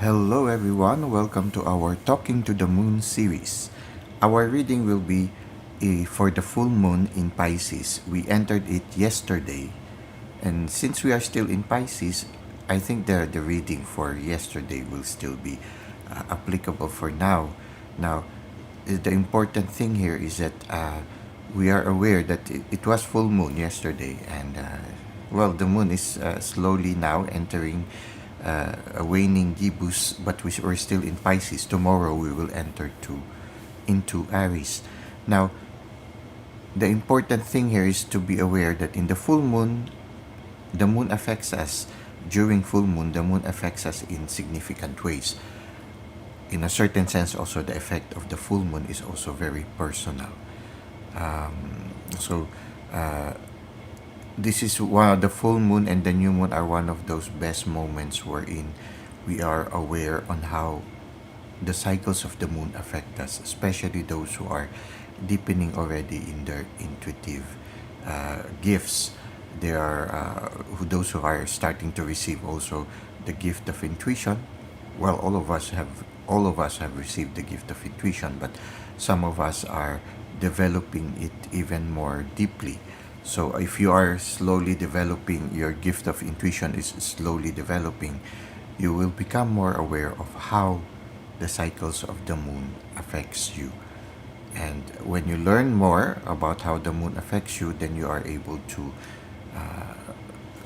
Hello everyone, welcome to our Talking to the Moon series. Our reading will be for the full moon in Pisces. We entered it yesterday, and since we are still in Pisces, I think the reading for yesterday will still be applicable for now. Now, the important thing here is that we are aware that it was full moon yesterday, and the moon is slowly now entering a waning gibbous, but we're still in Pisces. Tomorrow we will enter into Aries. Now, the important thing here is to be aware that in the moon affects us. During full moon, the moon affects us in significant ways. In a certain sense, also the effect of the full moon is also very personal. So, this is one of the full moon and the new moon are one of those best moments wherein we are aware on how the cycles of the moon affect us, especially those who are deepening already in their intuitive gifts. There are those who are starting to receive also the gift of intuition. Well, all of us have received the gift of intuition, but some of us are developing it even more deeply. So if you are slowly developing, your gift of intuition is slowly developing, you will become more aware of how the cycles of the moon affects you. And when you learn more about how the moon affects you, then you are able to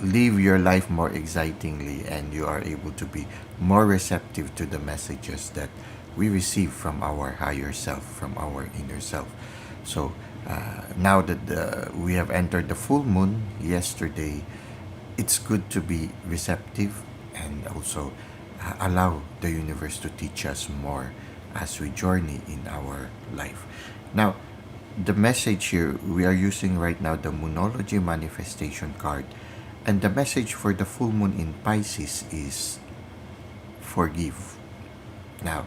live your life more excitingly, and you are able to be more receptive to the messages that we receive from our higher self, from our inner self. So now that we have entered the full moon yesterday, it's good to be receptive and also allow the universe to teach us more as we journey in our life. Now, the message here, we are using right now the Moonology manifestation card, and the message for the full moon in Pisces is forgive. Now,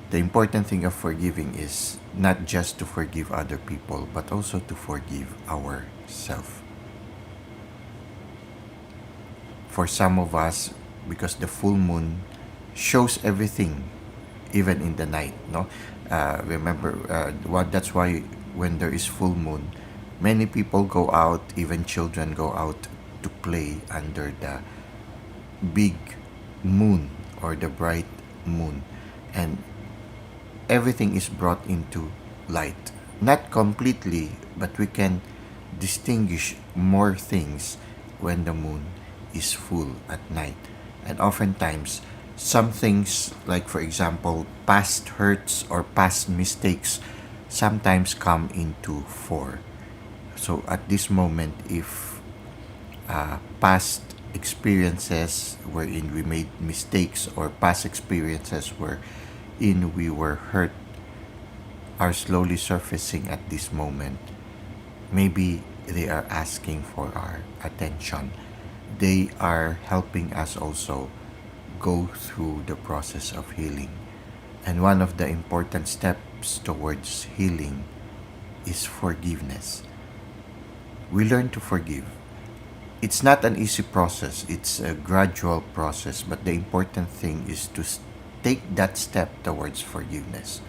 the important thing of forgiving is not just to forgive other people, but also to forgive ourselves. For some of us, because the full moon shows everything, even in the night, no? Remember, that's why when there is full moon, many people go out, even children go out to play under the big moon or the bright moon. And everything is brought into light. Not completely, but we can distinguish more things when the moon is full at night. And oftentimes, some things, like for example, past hurts or past mistakes, sometimes come into fore. So at this moment, if past experiences wherein we made mistakes or past experiences wherein we were hurt are slowly surfacing at this moment, maybe they are asking for our attention. They are helping us also go through the process of healing. And one of the important steps towards healing is forgiveness. We learn to forgive. It's not an easy process, it's a gradual process, but the important thing is to take that step towards forgiveness,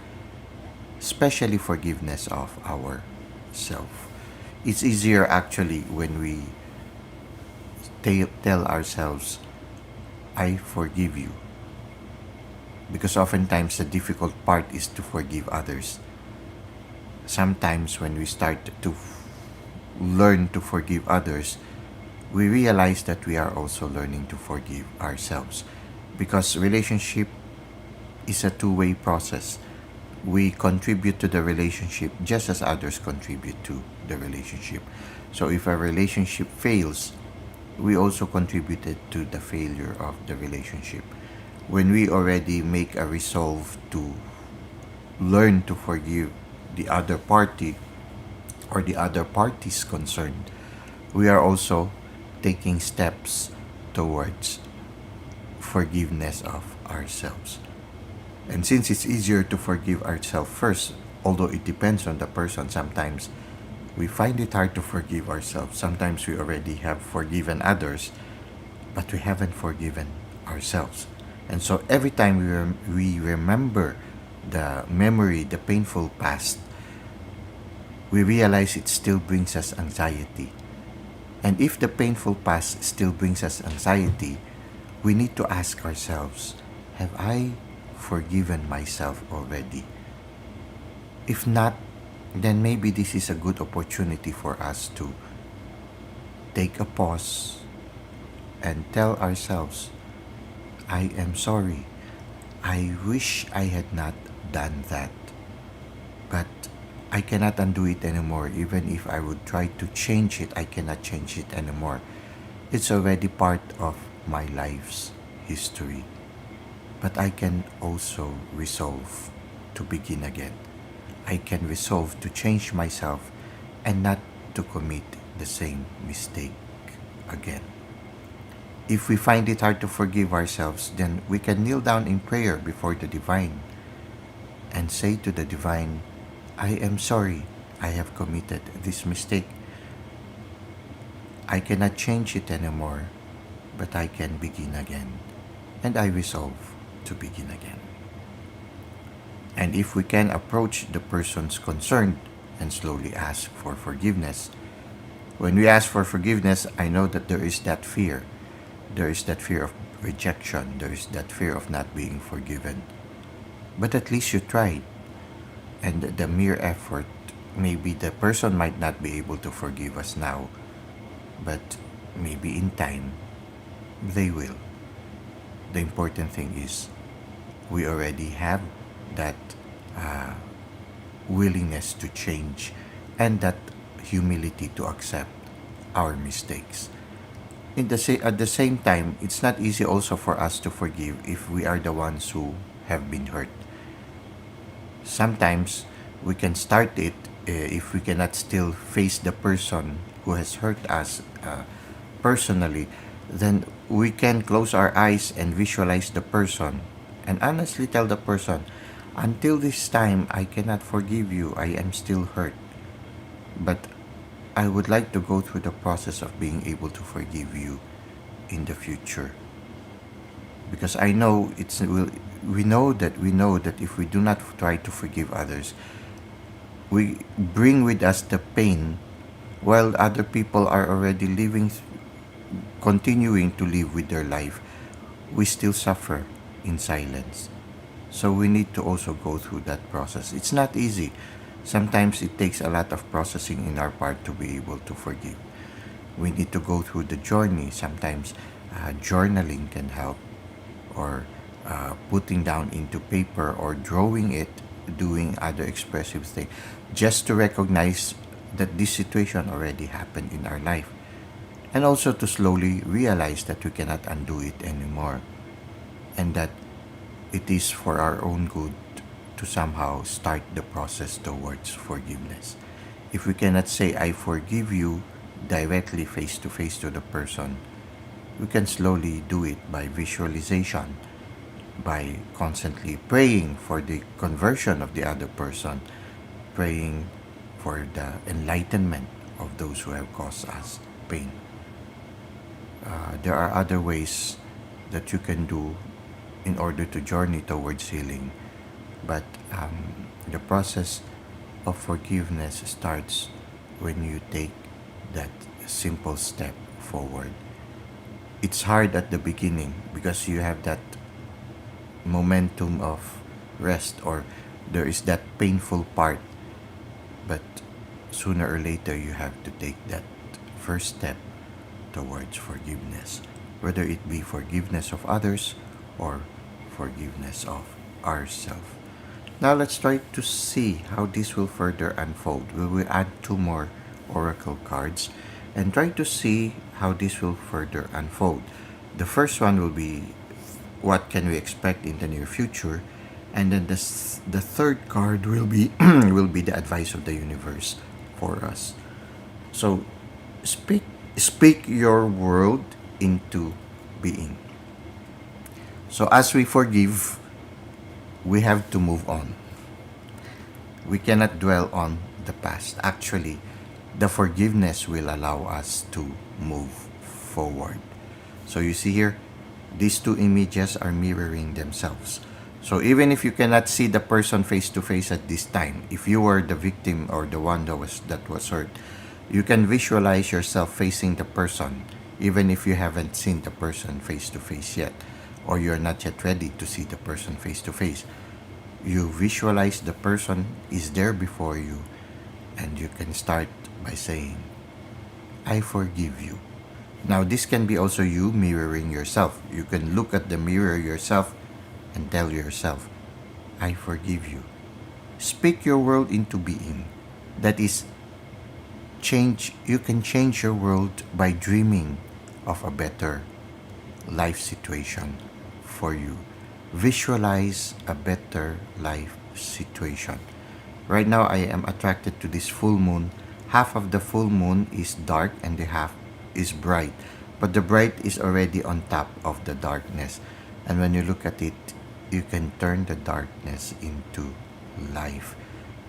especially forgiveness of ourselves. It's easier actually when we tell ourselves, I forgive you. Because oftentimes the difficult part is to forgive others. Sometimes when we start to learn to forgive others, we realize that we are also learning to forgive ourselves. Because relationship is a two-way process. We contribute to the relationship just as others contribute to the relationship. So if a relationship fails, we also contributed to the failure of the relationship. When we already make a resolve to learn to forgive the other party or the other parties concerned, we are also taking steps towards forgiveness of ourselves. And since it's easier to forgive ourselves first, although it depends on the person, sometimes we find it hard to forgive ourselves. Sometimes we already have forgiven others, but we haven't forgiven ourselves. And so every time we remember the memory, the painful past, we realize it still brings us anxiety. And if the painful past still brings us anxiety, we need to ask ourselves, have I forgiven myself already? If not, then maybe this is a good opportunity for us to take a pause and tell ourselves, I am sorry. I wish I had not done that. But I cannot undo it anymore. Even if I would try to change it, I cannot change it anymore. It's already part of my life's history. But I can also resolve to begin again. I can resolve to change myself and not to commit the same mistake again. If we find it hard to forgive ourselves, then we can kneel down in prayer before the divine and say to the divine, I am sorry I have committed this mistake. I cannot change it anymore, but I can begin again. And I resolve to begin again. And if we can approach the persons concerned and slowly ask for forgiveness, when we ask for forgiveness, I know that there is that fear. There is that fear of rejection. There is that fear of not being forgiven. But at least you tried. And the mere effort, maybe the person might not be able to forgive us now, but maybe in time, they will. The important thing is we already have that willingness to change and that humility to accept our mistakes. At the same time, it's not easy also for us to forgive if we are the ones who have been hurt. Sometimes we can start it if we cannot still face the person who has hurt us personally, then we can close our eyes and visualize the person and honestly tell the person, until this time I cannot forgive you, I am still hurt. But I would like to go through the process of being able to forgive you in the future. Because I know we know that if we do not try to forgive others, we bring with us the pain while other people are already continuing to live with their life. We still suffer in silence. So we need to also go through that process. It's not easy. Sometimes it takes a lot of processing in our part to be able to forgive. We need to go through the journey. Sometimes journaling can help, or putting down into paper or drawing it, doing other expressive things, just to recognize that this situation already happened in our life. And also to slowly realize that we cannot undo it anymore. And that it is for our own good to somehow start the process towards forgiveness. If we cannot say, I forgive you directly face to face to the person, we can slowly do it by visualization, by constantly praying for the conversion of the other person, praying for the enlightenment of those who have caused us pain. There are other ways that you can do in order to journey towards healing. But the process of forgiveness starts when you take that simple step forward. It's hard at the beginning because you have that momentum of rest, or there is that painful part. But sooner or later, you have to take that first step towards forgiveness, whether it be forgiveness of others or forgiveness of ourselves. Now let's try to see how this will further unfold. We will add two more oracle cards and try to see how this will further unfold. The first one will be what can we expect in the near future, and then the third card will be will be the advice of the universe for us. So speak your world into being. So as we forgive, we have to move on. We cannot dwell on the past. Actually, the forgiveness will allow us to move forward. So you see here, These two images are mirroring themselves. So even if you cannot see the person face to face at this time, if you were the victim or the one that was hurt, you can visualize yourself facing the person, even if you haven't seen the person face to face yet, or you're not yet ready to see the person face to face. You visualize the person is there before you, and you can start by saying, I forgive you. Now, this can be also you mirroring yourself. You can look at the mirror yourself and tell yourself, I forgive you. Speak your world into being. That is, you can change your world by dreaming of a better life situation for you. Visualize a better life situation. Right now, I am attracted to this full moon. Half of the full moon is dark and the half is bright. But the bright is already on top of the darkness. And when you look at it, you can turn the darkness into life.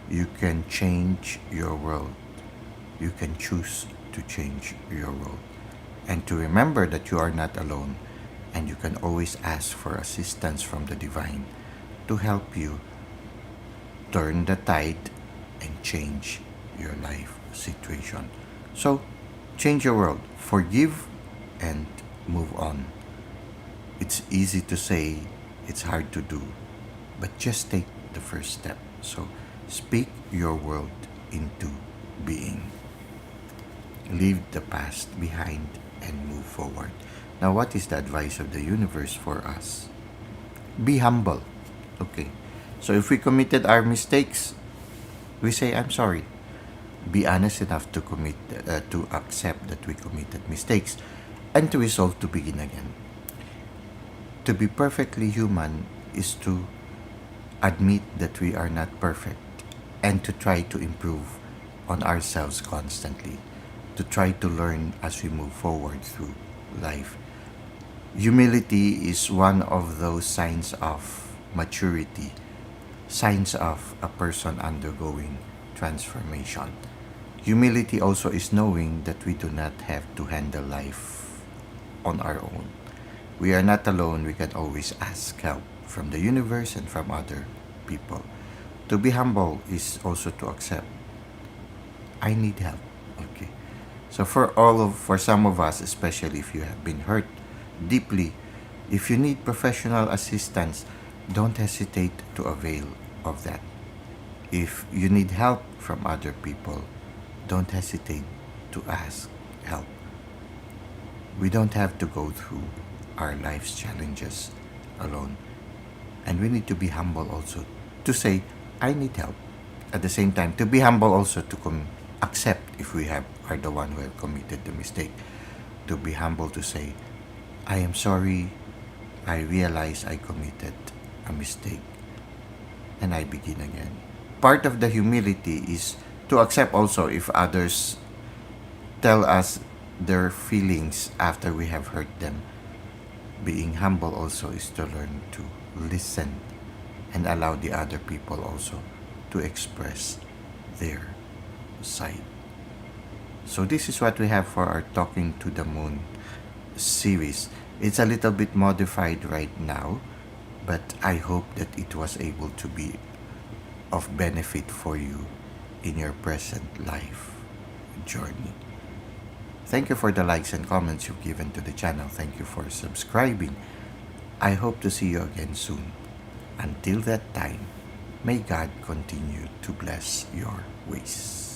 You can change your world. You can choose to change your world. And to remember that you are not alone, and you can always ask for assistance from the divine to help you turn the tide and change your life situation. So, change your world, forgive, and move on. It's easy to say, it's hard to do, but just take the first step. So, speak your world into being. Leave the past behind and move forward. Now, what is the advice of the universe for us? Be humble. Okay. So if we committed our mistakes, we say, I'm sorry. Be honest enough to accept that we committed mistakes and to resolve to begin again. To be perfectly human is to admit that we are not perfect and to try to improve on ourselves constantly, to try to learn as we move forward through life. Humility is one of those signs of maturity, signs of a person undergoing transformation. Humility also is knowing that we do not have to handle life on our own. We are not alone. We can always ask help from the universe and from other people. To be humble is also to accept, I need help. Okay. So for some of us, especially if you have been hurt deeply, if you need professional assistance, don't hesitate to avail of that. If you need help from other people, don't hesitate to ask help. We don't have to go through our life's challenges alone. And we need to be humble also to say, I need help. At the same time, to be humble also to accept if we are the one who have committed the mistake. To be humble to say, I am sorry, I realize I committed a mistake, and I begin again. Part of the humility is to accept also if others tell us their feelings after we have hurt them. Being humble also is to learn to listen and allow the other people also to express their side. So this is what we have for our Talking to the Moon series. It's a little bit modified right now, but I hope that it was able to be of benefit for you in your present life journey. Thank you for the likes and comments you've given to the channel. Thank you for subscribing. I hope to see you again soon. Until that time, may God continue to bless your ways.